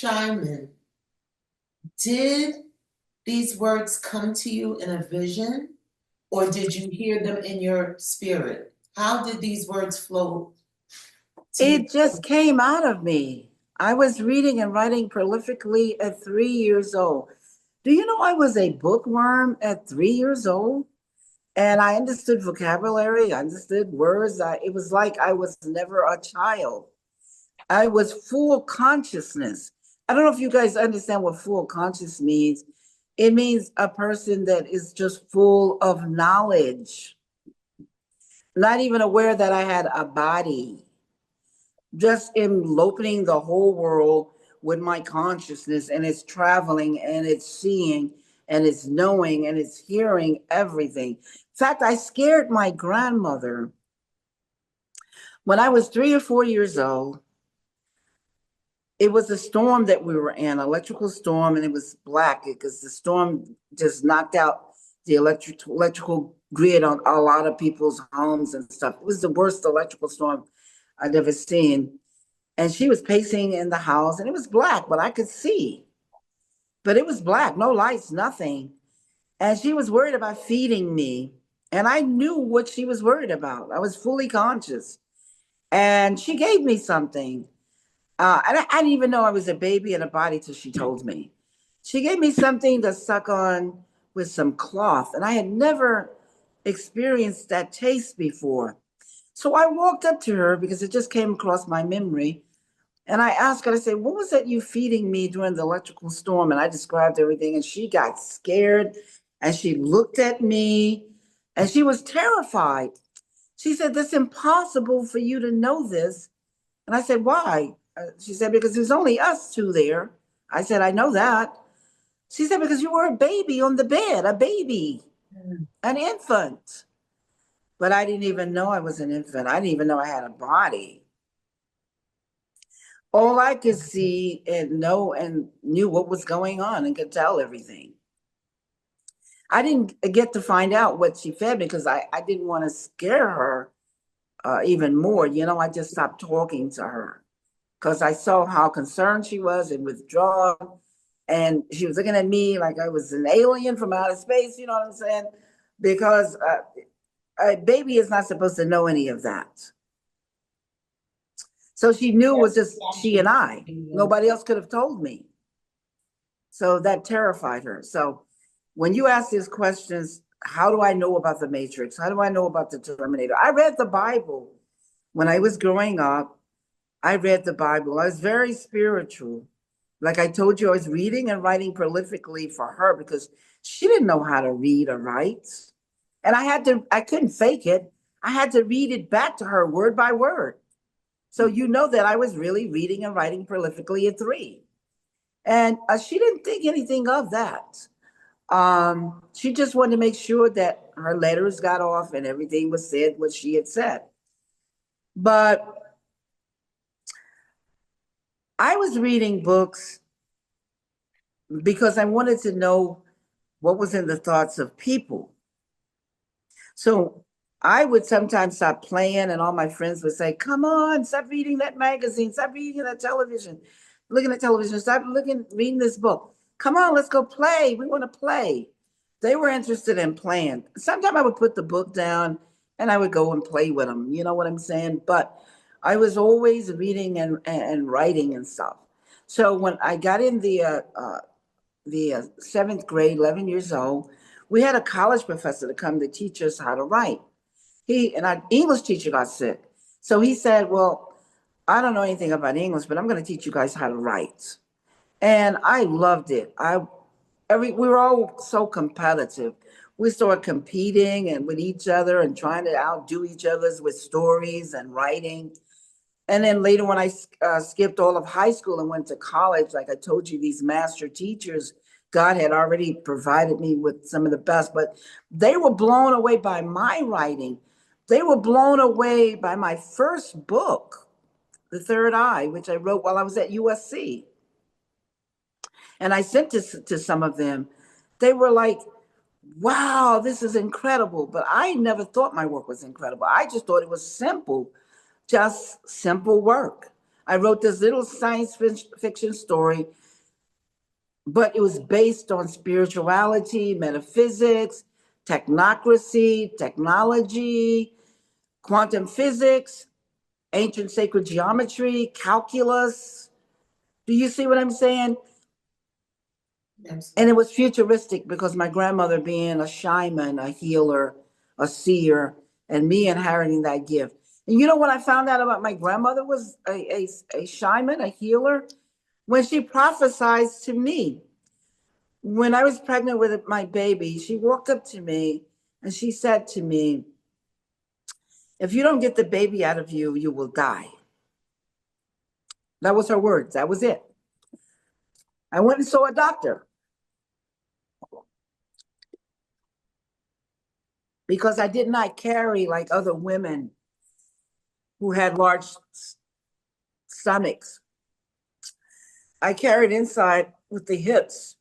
Shyman, did these words come to you in a vision, or did you hear them in your spirit? How did these words flow to you? It just came out of me. I was reading and writing prolifically at 3 years old. Do you know I was a bookworm at 3 years old? And I understood vocabulary, I understood words. It was like I was never a child. I was full consciousness. I don't know if you guys understand what full conscious means. It means a person that is just full of knowledge, not even aware that I had a body, just enveloping the whole world with my consciousness, and it's traveling and it's seeing and it's knowing and it's hearing everything. In fact, I scared my grandmother when I was 3 or 4 years old. It was a storm that we were in, electrical storm, and it was black because the storm just knocked out the electrical grid on a lot of people's homes and stuff. It was the worst electrical storm I'd ever seen. And she was pacing in the house, and it was black, but I could see. But it was black, no lights, nothing. And she was worried about feeding me. And I knew what she was worried about. I was fully conscious. And she gave me something. And I didn't even know I was a baby in a body till she told me. She gave me something to suck on with some cloth, and I had never experienced that taste before. So I walked up to her because it just came across my memory. And I asked her, I said, what was that you feeding me during the electrical storm? And I described everything, and she got scared and she looked at me and she was terrified. She said, that's impossible for you to know this. And I said, why? She said, because there's only us two there. I said, I know that. She said, because you were a baby on the bed, a baby, an infant. But I didn't even know I was an infant. I didn't even know I had a body. All I could see and know and knew what was going on and could tell everything. I didn't get to find out what she fed me because I didn't want to scare her even more. I just stopped talking to her because I saw how concerned she was and withdrawn. And she was looking at me like I was an alien from outer space, you know what I'm saying? Because a baby is not supposed to know any of that. So she knew it was just she and I. Nobody else could have told me. So that terrified her. So when you ask these questions, how do I know about the Matrix? How do I know about the Terminator? I read the Bible when I was growing up. I read the Bible. I was very spiritual. Like I told you, I was reading and writing prolifically for her because she didn't know how to read or write. And I couldn't fake it. I had to read it back to her word by word. So you know that I was really reading and writing prolifically at 3. And she didn't think anything of that. She just wanted to make sure that her letters got off and everything was said what she had said. But I was reading books because I wanted to know what was in the thoughts of people. So I would sometimes stop playing, and all my friends would say, come on, stop reading that magazine, stop reading that television, looking at television, stop reading this book. Come on, let's go play. We want to play. They were interested in playing. Sometimes I would put the book down and I would go and play with them. You know what I'm saying? But I was always reading and writing and stuff. So when I got in the 7th grade, 11 years old, we had a college professor to come to teach us how to write. Our English teacher got sick. So he said, well, I don't know anything about English, but I'm going to teach you guys how to write. And I loved it. We were all so competitive. We started competing and with each other and trying to outdo each other's with stories and writing. And then later when I skipped all of high school and went to college, like I told you, these master teachers, God had already provided me with some of the best, but they were blown away by my writing. They were blown away by my first book, The Third Eye, which I wrote while I was at USC. And I sent this to some of them. They were like, wow, this is incredible. But I never thought my work was incredible. I just thought it was simple, just simple work. I wrote this little science fiction story, but it was based on spirituality, metaphysics, technocracy, technology, quantum physics, ancient sacred geometry, calculus. Do you see what I'm saying? Absolutely. And it was futuristic because my grandmother being a shaman, a healer, a seer, and me inheriting that gift. And you know what I found out about my grandmother was a shaman, a healer, when she prophesied to me. When I was pregnant with my baby, she walked up to me and she said to me, if you don't get the baby out of you, you will die. That was her words. That was it. I went and saw a doctor because I did not carry like other women who had large stomachs. I carried inside with the hips.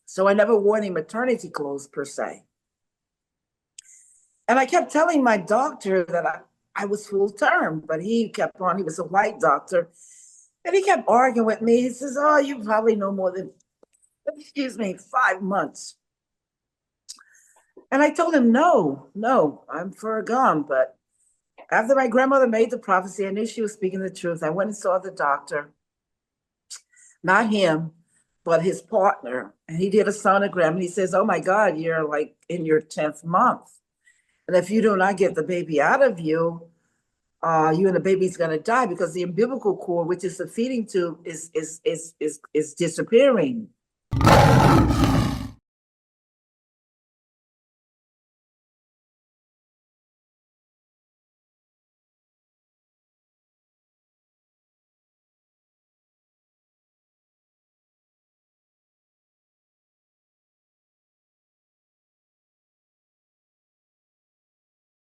So I never wore any maternity clothes per se. And I kept telling my doctor that I was full term, but he kept on, he was a white doctor. And he kept arguing with me. He says, oh, you probably no more than, 5 months. And I told him, no, I'm for a gum. But after my grandmother made the prophecy, I knew she was speaking the truth. I went and saw the doctor, not him, but his partner. And he did a sonogram. And he says, oh my God, you're like in your 10th month. And if you do not get the baby out of you, you and the baby's going to die because the umbilical cord, which is the feeding tube, is disappearing.